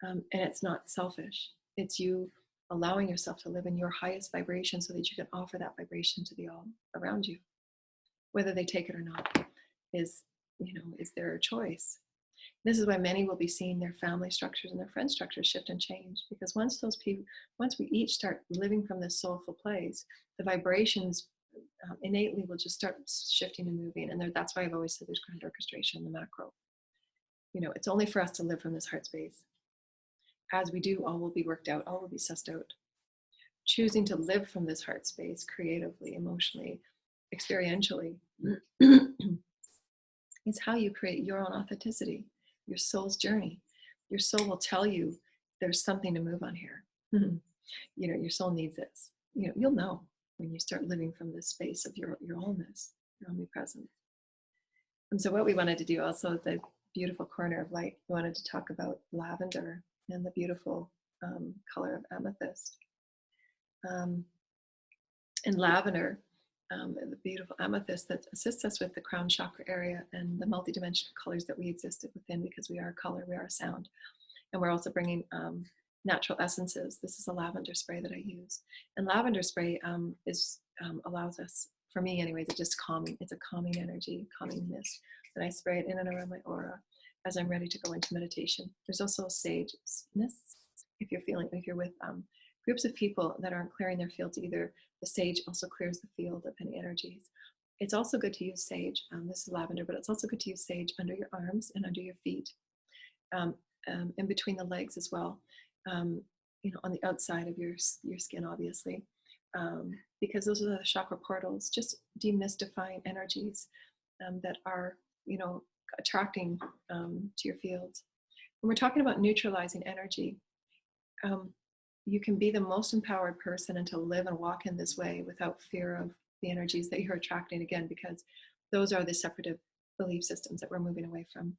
And it's not selfish. It's you allowing yourself to live in your highest vibration so that you can offer that vibration to the all around you. Whether they take it or not is their choice. This is why many will be seeing their family structures and their friend structures shift and change, because once we each start living from this soulful place, the vibrations innately will just start shifting and moving. And that's why I've always said there's grand orchestration in the macro. It's only for us to live from this heart space. As we do, all will be worked out, all will be sussed out. Choosing to live from this heart space creatively, emotionally, experientially is how you create your own authenticity, your soul's journey. Your soul will tell you there's something to move on here. Your soul needs this. You'll know when you start living from this space of your wholeness, your omnipresence. And so what we wanted to do also, the beautiful corner of light, we wanted to talk about lavender and the beautiful color of amethyst. And lavender, the beautiful amethyst that assists us with the crown chakra area and the multidimensional colors that we existed within, because we are color, we are sound. And we're also bringing natural essences. This is a lavender spray that I use. And lavender spray allows us, for me anyways, it's just calming. It's a calming energy, calming mist. And I spray it in and around my aura as I'm ready to go into meditation. There's also sageness. If you're with groups of people that aren't clearing their fields either, the sage also clears the field of any energies. It's also good to use sage. This is lavender, but it's also good to use sage under your arms and under your feet, in between the legs as well. On the outside of your skin, obviously, because those are the chakra portals, just demystifying energies that are, attracting to your fields. When we're talking about neutralizing energy, you can be the most empowered person and to live and walk in this way without fear of the energies that you're attracting, again, because those are the separative belief systems that we're moving away from.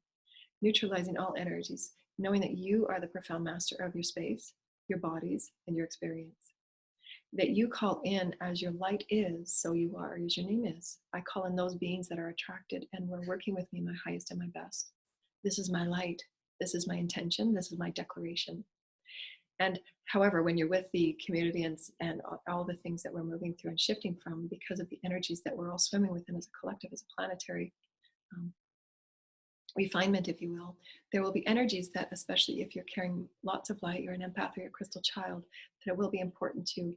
Neutralizing all energies, knowing that you are the profound master of your space, your bodies, and your experience. That you call in as your light is, so you are, as your name is. I call in those beings that are attracted and were working with me, my highest and my best. This is my light. This is my intention. This is my declaration. And however, when you're with the community and all the things that we're moving through and shifting from, because of the energies that we're all swimming within as a collective, as a planetary refinement, if you will, there will be energies that, especially if you're carrying lots of light, you're an empath or you're a crystal child, that it will be important to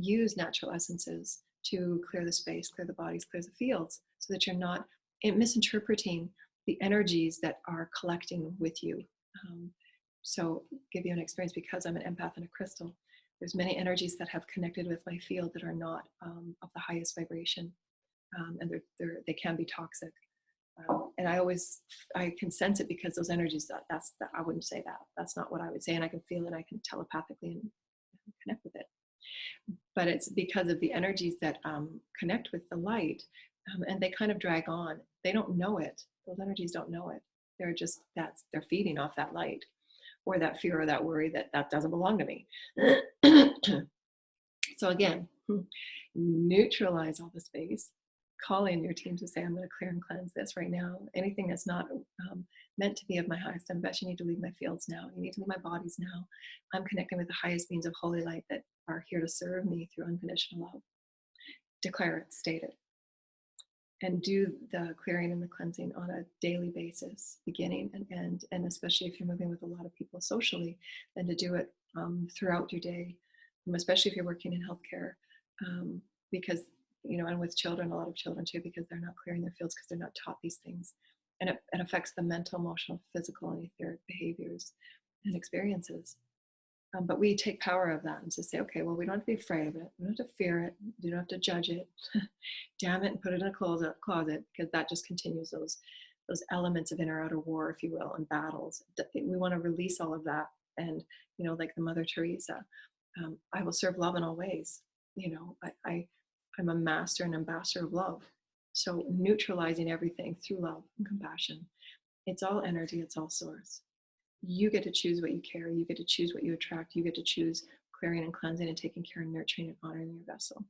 use natural essences to clear the space, clear the bodies, clear the fields, so that you're not misinterpreting the energies that are collecting with you. Um, so give you an experience, because I'm an empath and a crystal. There's many energies that have connected with my field that are not of the highest vibration, and they can be toxic. And I can sense it, because those energies, I wouldn't say that. That's not what I would say. And I can feel it. I can telepathically and connect with it. But it's because of the energies that connect with the light, and they kind of drag on. They don't know it. Those energies don't know it. They're feeding off that light, or that fear, or that worry that doesn't belong to me. So again, neutralize all the space. Call in your team to say, I'm going to clear and cleanse this right now. Anything that's not meant to be of my highest and best, you need to leave my fields now. You need to leave my bodies now. I'm connecting with the highest beings of holy light that are here to serve me through unconditional love. Declare it, state it, and do the clearing and the cleansing on a daily basis, beginning and end. And especially if you're moving with a lot of people socially, then to do it throughout your day, especially if you're working in healthcare, because, and with children, a lot of children too, because they're not clearing their fields, because they're not taught these things. And it affects the mental, emotional, physical, and etheric behaviors and experiences. But we take power of that and just say, okay, well, we don't have to be afraid of it. We don't have to fear it. We don't have to judge it. Damn it, and put it in a closet, because that just continues those elements of inner outer war, if you will, and battles. We want to release all of that. And, like the Mother Teresa, I will serve love in all ways. I'm a master and ambassador of love. So neutralizing everything through love and compassion. It's all energy. It's all source. You get to choose what you carry. You get to choose what you attract. You get to choose clearing and cleansing and taking care and nurturing and honoring your vessel.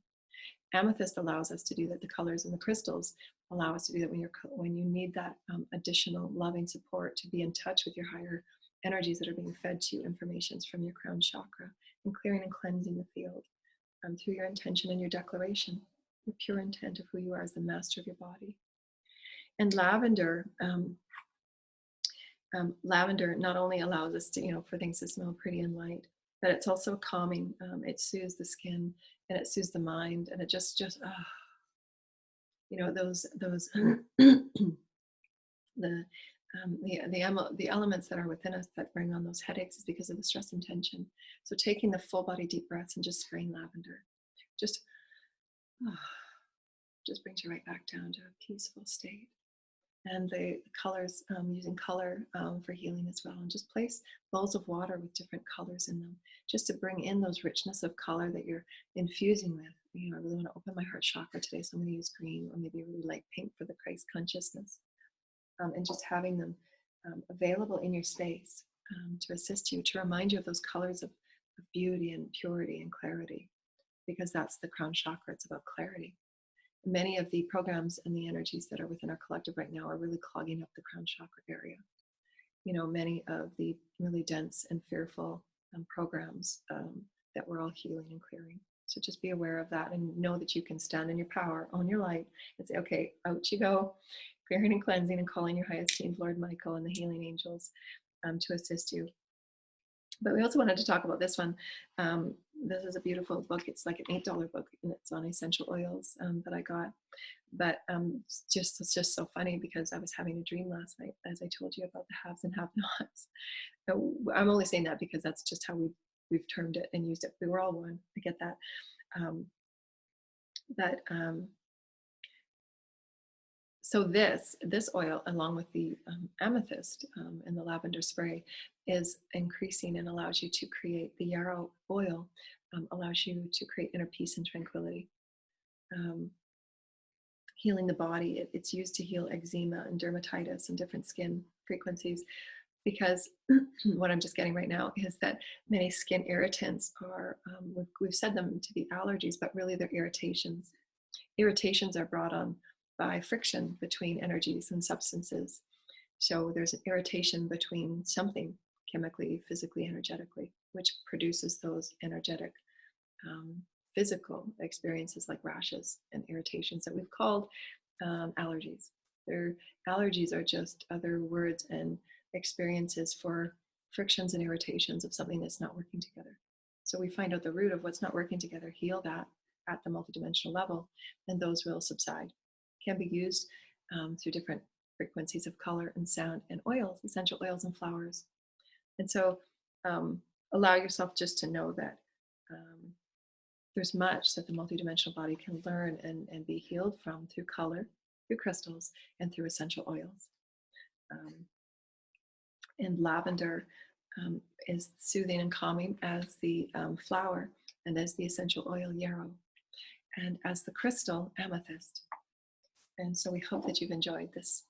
Amethyst allows us to do that. The colors and the crystals allow us to do that when you need that additional loving support to be in touch with your higher energies that are being fed to you, informations from your crown chakra, and clearing and cleansing the field through your intention and your declaration, your pure intent of who you are as the master of your body. And lavender, lavender not only allows us to, for things to smell pretty and light, but it's also calming. It soothes the skin and it soothes the mind, and it just those the elements that are within us that bring on those headaches is because of the stress and tension. So taking the full body deep breaths and just spraying lavender, just brings you right back down to a peaceful state. And the colors, using color for healing as well, and just place bowls of water with different colors in them, just to bring in those richness of color that you're infusing with. I really want to open my heart chakra today, so I'm going to use green, or maybe a really light pink for the Christ consciousness, and just having them available in your space to assist you, to remind you of those colors of beauty and purity and clarity, because that's the crown chakra. It's about clarity. Many of the programs and the energies that are within our collective right now are really clogging up the crown chakra area. Many of the really dense and fearful programs that we're all healing and clearing. So just be aware of that and know that you can stand in your power, own your light, and say, okay, out you go, clearing and cleansing and calling your highest team, Lord Michael and the healing angels to assist you. But we also wanted to talk about this one. This is a beautiful book. It's like an $8 book, and it's on essential oils that I got. But it's just so funny, because I was having a dream last night, as I told you, about the haves and have-nots. I'm only saying that because that's just how we've termed it and used it. We were all one. I get that. So this oil, along with the amethyst and the lavender spray, is increasing and allows you to create, the yarrow oil allows you to create inner peace and tranquility. Healing the body, it's used to heal eczema and dermatitis and different skin frequencies, because what I'm just getting right now is that many skin irritants are, we've said them to be allergies, but really they're irritations. Irritations are brought on by friction between energies and substances. So there's an irritation between something, chemically, physically, energetically, which produces those energetic, physical experiences like rashes and irritations that we've called allergies. Allergies are just other words and experiences for frictions and irritations of something that's not working together. So we find out the root of what's not working together, heal that at the multidimensional level, and those will subside. Can be used through different frequencies of color and sound and oils, essential oils and flowers. And so allow yourself just to know that there's much that the multidimensional body can learn and be healed from through color, through crystals, and through essential oils. And lavender is soothing and calming as the flower, and as the essential oil yarrow, and as the crystal amethyst. And so we hope that you've enjoyed this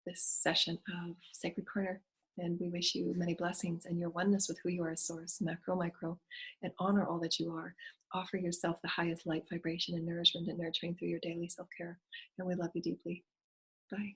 this session of Sacred Corner, and we wish you many blessings and your oneness with who you are as source, macro, micro, and honor all that you are. Offer yourself the highest light vibration and nourishment and nurturing through your daily self-care. And we love you deeply. Bye.